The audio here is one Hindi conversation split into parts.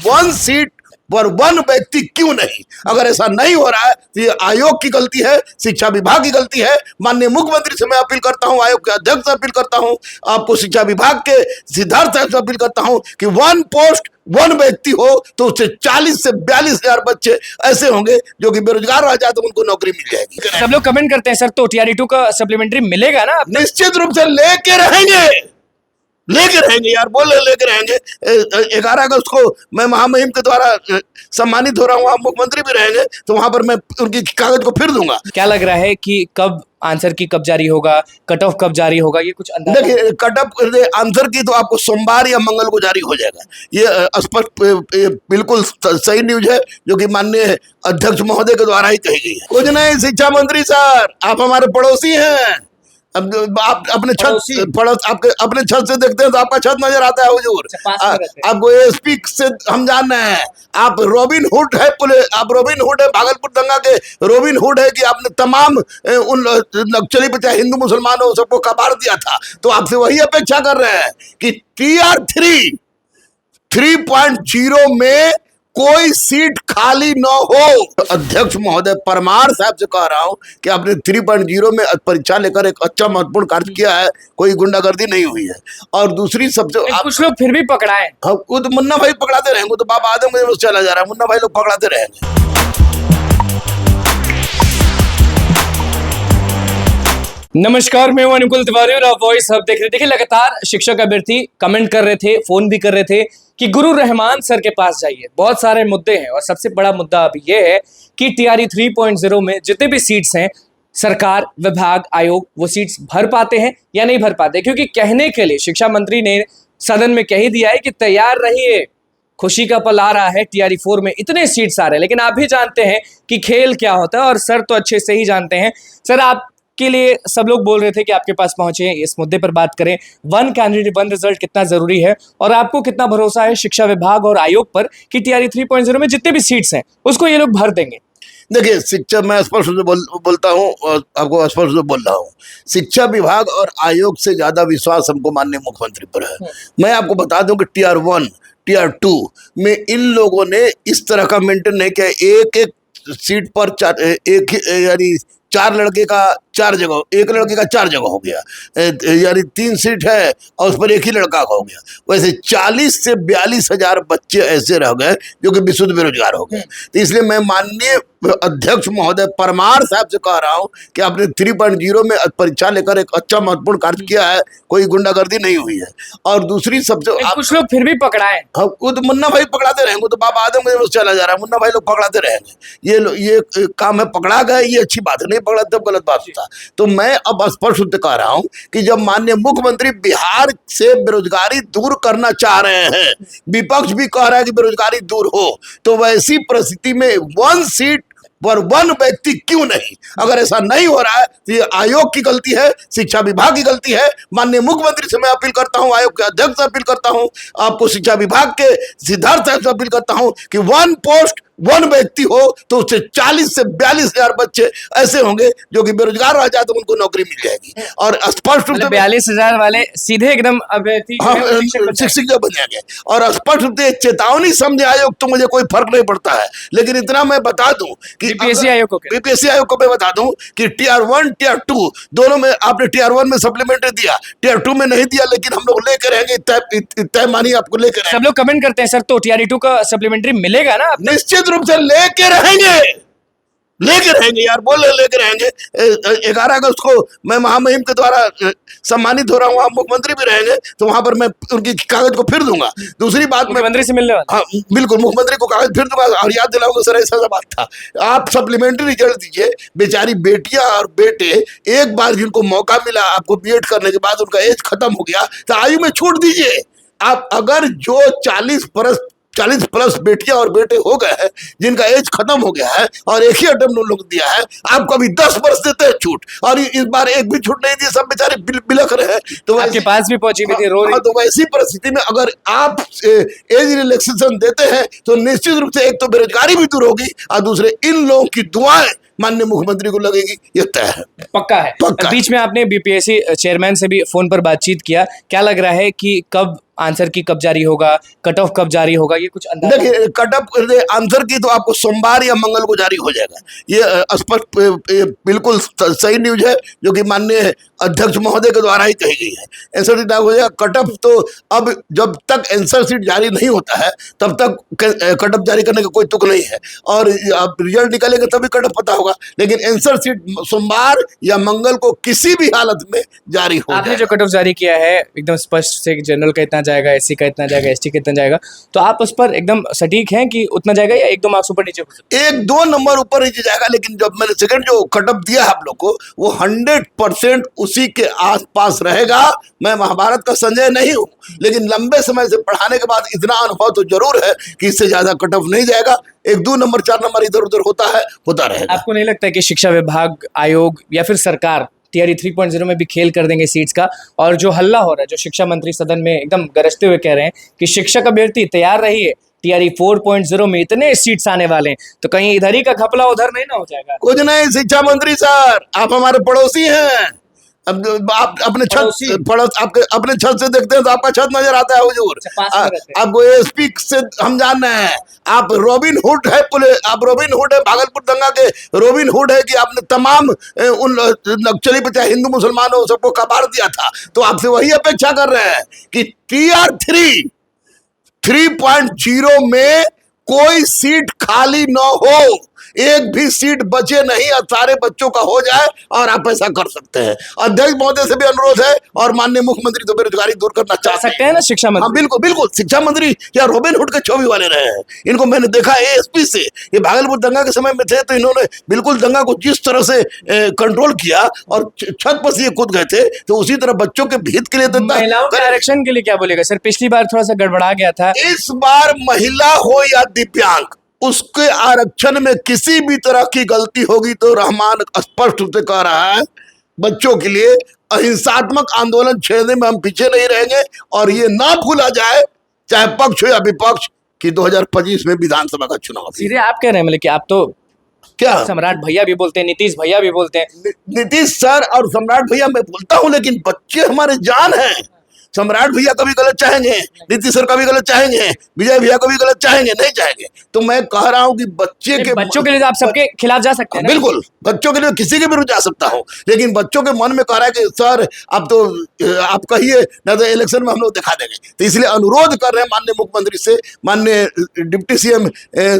वन सीट पर वन व्यक्ति क्यों नहीं? अगर ऐसा नहीं हो रहा है तो ये आयोग की गलती है, शिक्षा विभाग की गलती है। माननीय मुख्यमंत्री से मैं अपील करता हूं, आयोग के अध्यक्ष से अपील करता हूं, आपको शिक्षा विभाग के सिद्धार्थ साहब से अपील करता हूं कि वन पोस्ट वन व्यक्ति हो तो उससे 40 से 42 हजार बच्चे ऐसे होंगे जो कि बेरोजगार रह जाए तो उनको नौकरी मिल जाएगी। सब लोग कमेंट करते हैं सर, तो TRE 2 का सप्लीमेंट्री मिलेगा ना? निश्चित रूप से लेके रहेंगे यार, बोले लेके रहेंगे। 11 अगस्त को मैं महामहिम के द्वारा सम्मानित हो रहा हूँ, वहां मुख्यमंत्री भी रहेंगे तो वहां पर मैं उनकी कागज को फिर दूंगा। क्या लग रहा है कि कब आंसर की कब जारी होगा, कट ऑफ कब जारी होगा, ये कुछ अंदाजा? देखिए, कट ऑफ आंसर की तो आपको सोमवार या मंगल को जारी हो जाएगा। ये स्पष्ट बिल्कुल सही न्यूज है जो कि माननीय अध्यक्ष महोदय के द्वारा ही कही गई है। कुछ नहीं, शिक्षा मंत्री सर, आप हमारे पड़ोसी हैं। अब आप अपने अपने छत से देखते हैं तो आपका छत नजर आता है हुजूर। आपको ASP से हम जान रहे हैं, आप रॉबिन हुड है, आप रॉबिन हुड है, भागलपुर दंगा के रॉबिन हुड है कि आपने तमाम उन नक्सली पे चाहे हिंदू मुसलमान हो सबको कबाड़ दिया था। तो आपसे वही अपेक्षा कर रहे हैं कि TR 3.0 में कोई सीट खाली न हो। अध्यक्ष महोदय परमार साहब से कह रहा हूं कि आपने 3.0 में परीक्षा लेकर एक अच्छा महत्वपूर्ण कार्य किया है, कोई गुंडागर्दी नहीं हुई है। और दूसरी सबसे कुछ लोग फिर भी पकड़ाए, हाँ, वो तो मुन्ना भाई पकड़ाते रहेंगे, तो बाबा आदम में चला जा रहा है, मुन्ना भाई लोग पकड़ाते रहेंगे। नमस्कार, मैं हूं अनुकुल तिवारी और आप वॉइस हब देख रहे थे। देखिए, लगातार शिक्षक अभ्यर्थी कमेंट कर रहे थे, फोन भी कर रहे थे कि गुरु रहमान सर के पास जाइए। बहुत सारे मुद्दे हैं और सबसे बड़ा मुद्दा अभी ये है कि TRE 3.0 में जितने भी सीट्स हैं, सरकार, विभाग, आयोग वो सीट्स भर पाते हैं या नहीं भर पाते। क्योंकि कहने के लिए शिक्षा मंत्री ने सदन में कह ही दिया है कि तैयार रहिए, खुशी का पल आ रहा है, TRE 4 में इतने सीट्स आ रहे हैं। लेकिन आप भी जानते हैं कि खेल क्या होता है और सर तो अच्छे से ही जानते हैं। सर, आप के लिए सब लोग बोल रहे थे कि आपके पास पहुंचे, इस मुद्दे पर बात करें। वन कैंडिडेट वन रिजल्ट कितना जरूरी है और आपको कितना भरोसा है शिक्षा विभाग और आयोग पर कि TRE 3.0 में जितने भी सीट्स हैं उसको ये लोग भर देंगे? देखिए, शिक्षा, मैं स्पष्ट रूप से बोलता हूँ और आपको स्पष्ट रूप से बोल रहा हूँ, शिक्षा विभाग और आयोग से ज्यादा विश्वास हमको माननीय मुख्यमंत्री पर है। मैं आपको बता दूं कि TR 1 TR 2 में इन लोगों ने इस तरह का मेंटेन नहीं किया। एक सीट पर यानी 4 लड़के का 4 जगह, एक लड़के का 4 जगह हो गया, यानी 3 सीट है और उस पर एक ही लड़का का हो गया। वैसे 40 से 42 हजार बच्चे ऐसे रह गए जो कि विशुद्ध बेरोजगार हो गए। तो इसलिए मैं माननीय अध्यक्ष महोदय परमार साहब से कह रहा हूं कि आपने 3.0 में परीक्षा लेकर एक अच्छा महत्वपूर्ण कार्य किया है, कोई गुंडागर्दी नहीं हुई है। और दूसरी सबसे कुछ लोग फिर भी पकड़ाए, हाँ, वो तो मुन्ना भाई पकड़ाते रहेंगे, तो बाबा आदम में चला जा रहा है, मुन्ना भाई लोग पकड़ाते रहेंगे। ये काम है, पकड़ा गए, ये अच्छी बात है, नहीं पकड़ा तब गलत बात होता। तो मैं अब स्पष्ट रूप से कह रहा हूं कि जब माननीय मुख्यमंत्री बिहार से बेरोजगारी दूर करना चाह रहे हैं, विपक्ष भी कह रहा है कि बेरोजगारी दूर हो, तो वैसी परिस्थिति में वन सीट पर वन व्यक्ति क्यों नहीं? अगर ऐसा नहीं हो रहा है तो ये आयोग की गलती है, शिक्षा विभाग की गलती है। माननीय मुख्यमंत्री से मैं अपील करता हूं, आयोग के अध्यक्ष से अपील करता हूं, आपको शिक्षा विभाग के सिद्धार्थ साहब से अपील करता हूं कि वन पोस्ट वन व्यक्ति हो तो उससे 40 से 42 हजार बच्चे ऐसे होंगे जो कि बेरोजगार रह जाए तो उनको नौकरी मिल जाएगी। और स्पष्ट रूप से 42 हजार वाले सीधे एकदम शिक्षक बन जाएंगे। और स्पष्ट रूप से चेतावनी समझे आयोग तो मुझे कोई फर्क नहीं पड़ता है, लेकिन इतना मैं बता दूं कि BPSC आयोग को मैं बता दूं कि TR 1 TR 2 दोनों में आपने TR 1 में सप्लीमेंट्री दिया, TR 2 में नहीं दिया, लेकिन हम लोग लेकर रहेंगे, तय मानी आपको लेकर। सब लोग कमेंट करते हैं सर, तो TRE 2 का सप्लीमेंट्री मिलेगा ना? निश्चित रूप से लेके रहेंगे यार, बोले लेके रहेंगे। 11 अगस्त को मैं महामहिम के द्वारा सम्मानित हो रहा हूँ, वहां मुख्यमंत्री भी रहेंगे तो वहां पर मैं उनकी कागज को फिर दूंगा। दूसरी बात, मुख्यमंत्री से मिलने वाला? हाँ बिल्कुल, मुख्यमंत्री को कागज फिर दूंगा और याद दिलाऊंगा सर ऐसा बात था। आप सप्लीमेंट्री रिजल्ट दीजिए, बेचारी बेटियां और बेटे एक बार जिनको मौका मिला आपको BEd करने के बाद उनका एज खत्म हो गया तो आयु में छूट दीजिए। आप अगर जो 40 प्लस बेटियां और बेटे हो गए हैं जिनका एज खत्म हो गया है और एक ही अटेम्प्ट उन लोग दिया है, आपको अभी 10 वर्ष देते हैं छूट और इस बार एक भी छूट नहीं दी, सब बेचारे बिलख रहे हैं। तो आपके पास भी पहुंची हुई थी, रो रही। तो वैसी परिस्थिति में अगर आप एज रिलैक्सेशन देते हैं तो निश्चित रूप से एक तो बेरोजगारी भी दूर होगी और दूसरे इन लोगों की दुआएं माननीय मुख्यमंत्री को लगेगी, ये तय है, पक्का है। बीच में आपने BPSC चेयरमैन से भी फोन पर बातचीत किया, क्या लग रहा है कि कब आंसर की कब जारी होगा, कट ऑफ कब जारी होगा, ये कुछ अंदाजा? देखिए कट ऑफ आंसर की तो आपको सोमवार या मंगल को जारी हो जाएगा। ये स्पष्ट बिल्कुल सही न्यूज है जो कि माननीय अध्यक्ष महोदय के द्वारा ही कही गई है। आंसर शीट हो जाएगा। कट ऑफ तो अब जब तक आंसर शीट जारी नहीं होता है तब तक कट ऑफ जारी करने का कोई तुक नहीं है, और अब रिजल्ट निकलेगा तभी कट ऑफ पता होगा। लेकिन आंसर शीट सोमवार या मंगल को किसी भी हालत में जारी हो आपने जाएगा। जो कट ऑफ जारी किया है एकदम स्पष्ट से, जनरल का इतना जाएगा, एससी का इतना जाएगा, एसटी का इतना जाएगा, तो आप उस पर एकदम सटीक हैं कि उतना जाएगा या 1-2 मार्क्स ऊपर नीचे हो सकता है? 1-2 नंबर ऊपर नीचे जाएगा। लेकिन जब मैंने सेकंड जो कट ऑफ दिया है आप लोग को, वो 100% उसी के आसपास रहेगा। मैं महाभारत का संजय नहीं हूँ, लेकिन लंबे समय से पढ़ाने के बाद इतना अनुभव तो जरूर है कि इससे ज्यादा कट ऑफ नहीं जाएगा। 1-2 नंबर 4 नंबर इधर उधर होता रहेगा। आपको नहीं लगता है कि शिक्षा विभाग, आयोग या फिर सरकार टीआरई 3.0 में भी खेल कर देंगे सीट्स का? और जो हल्ला हो रहा है, जो शिक्षा मंत्री सदन में एकदम गरजते हुए कह रहे हैं कि शिक्षक अभ्यर्थी तैयार रहिए, टीआरई 4.0 में इतने सीट्स आने वाले हैं, तो कहीं इधर ही का घपला उधर नहीं ना हो जाएगा? कुछ नहीं शिक्षा मंत्री सर, आप हमारे पड़ोसी हैं। अब आप अपने अपने छत से देखते हैं तो आपका छत नजर आता है हुजूर। आपको एसपी से हम जान रहे हैं, आप रॉबिन हुड है, आप रॉबिन हुड है, भागलपुर दंगा के रॉबिन हुड है कि आपने तमाम उन नक्सली पे चाहे हिंदू मुसलमान हो सबको कबाड़ दिया था। तो आपसे वही अपेक्षा कर रहे हैं कि टीआर 3.0 में कोई सीट खाली न हो, एक भी सीट बचे नहीं, सारे बच्चों का हो जाए और आप ऐसा कर सकते हैं। अध्यक्ष महोदय से भी अनुरोध है और माननीय मुख्यमंत्री तो बेरोजगारी दूर करना चाहते हैं ना शिक्षा मंत्री? हाँ बिल्कुल बिल्कुल। शिक्षा मंत्री या रॉबिन हुड के छवि वाले रहे हैं। इनको मैंने देखा एएसपी से, ये भागलपुर दंगा के समय में थे तो इन्होंने बिल्कुल दंगा को जिस तरह से कंट्रोल किया और छत पर से ये कूद गए थे, तो उसी तरह बच्चों के हित के लिए महिलाओं के आरक्षण के लिए क्या बोलेगा सर? पिछली बार थोड़ा सा गड़बड़ा गया था, इस बार महिला हो या दिव्यांग, उसके आरक्षण में किसी भी तरह की गलती होगी तो रहमान स्पष्ट रूप से कह रहा है, बच्चों के लिए अहिंसात्मक आंदोलन छेड़ने में हम पीछे नहीं रहेंगे। और ये ना भूला जाए, चाहे पक्ष हो या विपक्ष, कि 2025 में विधानसभा का चुनाव भी। सीधे आप कह रहे हैं मतलब कि आप तो क्या सम्राट भैया भी बोलते हैं, नीतीश भैया भी बोलते हैं। नीतीश सर और सम्राट भैया मैं बोलता हूं, लेकिन बच्चे हमारे जान हैं। सम्राट भैया कभी गलत चाहेंगे, नीतीश सर कभी गलत चाहेंगे, विजय भैया कभी गलत चाहेंगे नहीं चाहेंगे। तो मैं कह रहा हूं कि बच्चों के लिए आप सबके खिलाफ जा सकते हैं। बिल्कुल, बच्चों के लिए किसी के विरुद्ध जा सकता हूं, लेकिन बच्चों के मन में कह रहा है कि सर आप तो आप कहिए ना तो इलेक्शन में हम लोग दिखा देंगे। तो इसलिए अनुरोध कर रहे हैं माननीय मुख्यमंत्री से, माननीय डिप्टी सीएम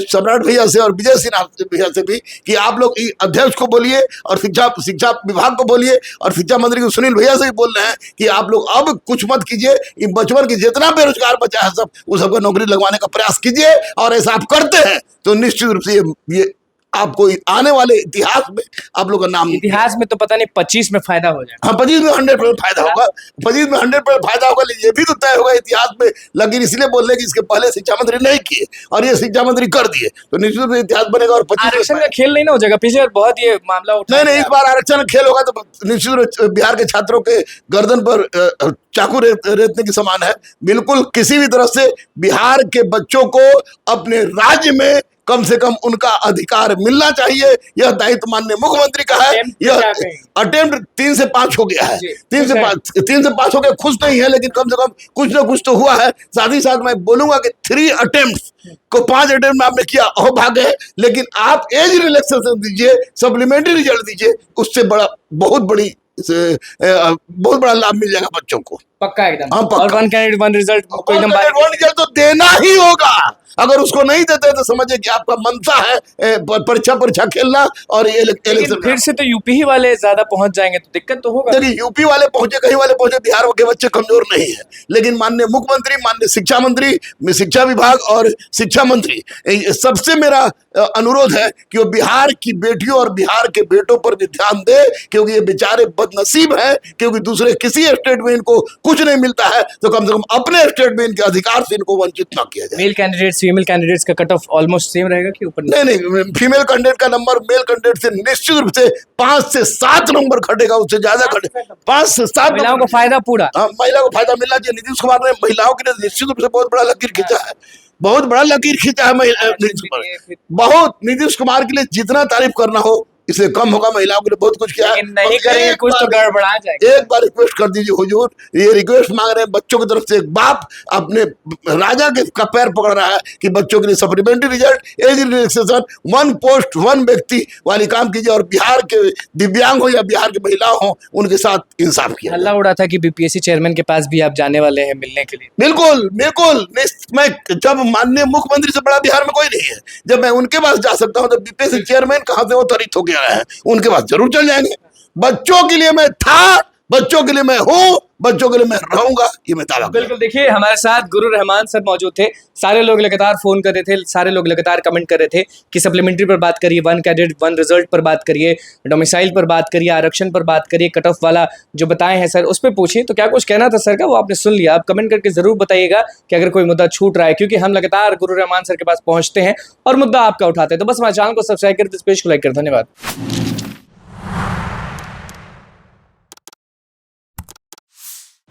सम्राट भैया से और विजय सिन्हा भैया से भी कि आप लोग अध्यक्ष को बोलिए और शिक्षा विभाग को बोलिए और शिक्षा मंत्री सुनील भैया से भी बोल रहे हैं कि आप लोग अब कुछ मत कीजिए, बचपन की जितना बेरोजगार बचा है सब उस सबको नौकरी लगवाने का प्रयास कीजिए। और ऐसा आप करते हैं तो निश्चित रूप से ये आपको आने वाले इतिहास में आप लोग का नाम, इतिहास में तो पता नहीं 25 में फायदा हो जाएगा। हाँ 25 में 100% फायदा होगा, 25 में 100% फायदा होगा। लेकिन ये भी तो तय होगा इतिहास में, लेकिन इसलिए बोल रहे कि इसके पहले शिक्षा मंत्री नहीं किए और ये शिक्षा मंत्री कर दिए तो निश्चित रूप से इतिहास बनेगा। और 25 आरक्षण का खेल नहीं ना हो जाएगा? पिछले बार बहुत ये मामला उठा। नहीं, इस बार आरक्षण खेल होगा तो निश्चित रूप से बिहार के छात्रों के गर्दन पर चाकू रेतने के समान है। बिल्कुल किसी भी तरह से बिहार के बच्चों को अपने राज्य में कम से कम उनका अधिकार मिलना चाहिए, यह दायित्व माननीय मुख्यमंत्री का है। यह अटेम्प्ट 3 से 5 हो गया है, 3 से 5 हो गया, खुश नहीं है लेकिन कम से कम कुछ ना कुछ तो हुआ है। साथ ही साथ मैं बोलूंगा कि 3 अटेम्प्ट को 5 अटेम्प्ट में आपने किया, हो भाग्य है। लेकिन आप एज रिलैक्सेशन दीजिए, सप्लीमेंट्री रिजल्ट दीजिए, उससे बहुत बड़ा लाभ मिल जाएगा बच्चों को, पक्का एकदम। हाँ, पक्का। और वन कैंडिडेट वन रिजल्ट को एकदम वन रिजल्ट तो देना ही होगा। अगर उसको नहीं देते तो समझिए कि आपका मनसा है परीक्षा खेलना और ये इलेक्शन। फिर से तो यूपी ही वाले ज्यादा पहुंच जाएंगे तो दिक्कत तो होगा। देखिए यूपी वाले पहुंचे, कहीं वाले पहुंचे, बिहार के बच्चे कमजोर नहीं है। लेकिन माननीय मुख्यमंत्री, माननीय शिक्षा मंत्री, शिक्षा विभाग और शिक्षा मंत्री, सबसे मेरा अनुरोध है कि वो बिहार की बेटियों और बिहार के बेटों पर भी ध्यान दे, क्योंकि ये बेचारे बदनसीब हैं। क्योंकि दूसरे किसी स्टेट में इनको कुछ नहीं मिलता है, तो कम से कम अपने स्टेट में इनके अधिकार से इनको वंचित ना किया जाए। मेल कैंडिडेट्स फीमेल कैंडिडेट्स का कट ऑफ ऑलमोस्ट सेम रहेगा कि ऊपर? नहीं, फीमेल कैंडिडेट का नंबर मेल कैंडिडेट से निश्चित रूप से 5 से 7 नंबर घटेगा, उससे ज्यादा घटेगा। 5 से 7 महिलाओं को फायदा पूरा। महिला को फायदा मिलना चाहिए। नीतीश कुमार ने महिलाओं के लिए निश्चित रूप से बहुत बड़ा लकीर खींचा है, बहुत बड़ा लकीर खींचा है नीतीश कुमार। बहुत नीतीश कुमार के लिए जितना तारीफ करना हो इससे कम होगा, महिलाओं के लिए बहुत कुछ किया है। लेकिन नहीं और करेंगे एक कुछ तो बार- गड़बड़ा जाएगा। एक बार रिक्वेस्ट कर दीजिए हुजूर, ये रिक्वेस्ट मांग रहे हैं बच्चों की तरफ से, एक बाप अपने राजा के का पैर पकड़ रहा है कि बच्चों के लिए supplementary result, age relaxation, one post one व्यक्ति वाली काम कीजिए, और बिहार के दिव्यांग हो या बिहार की महिला हो, उनके साथ इंसाफ किया जाए। हल्ला उड़ा था कि बीपीएससी चेयरमैन के पास भी आप जाने वाले हैं मिलने के लिए। बिल्कुल बिल्कुल, मैं जब माननीय मुख्यमंत्री से बड़ा बिहार में कोई नहीं है, जब मैं उनके पास जा सकता हूं, तो बीपीएससी चेयरमैन कहां से वो तरित होके आया है, उनके पास जरूर चल जाएंगे। बच्चों के लिए मैं था, बच्चों के लिए मैं हूं, बच्चों के लिए मैं रहूंगा, ये मैं दावा करता हूं। बिल्कुल, देखिए हमारे साथ गुरु रहमान सर मौजूद थे। सारे लोग लगातार फोन कर रहे थे, सारे लोग लगातार कमेंट कर रहे थे कि सप्लीमेंट्री पर बात करिए, वन कैडेट वन रिजल्ट पर बात करिए, डोमिसाइल पर बात करिए, आरक्षण पर बात करिए, कट ऑफ वाला जो बताए हैं सर उस पर पूछिए। तो क्या कुछ कहना था सर का वो आपने सुन लिया। आप कमेंट करके जरूर बताइएगा कि अगर कोई मुद्दा छूट रहा है, क्योंकि हम लगातार गुरु रहमान सर के पास पहुंचते हैं और मुद्दा आपका उठाते हैं। तो बस हमारे चैनल को सब्सक्राइब कर, इस पेज को लाइक कर। धन्यवाद।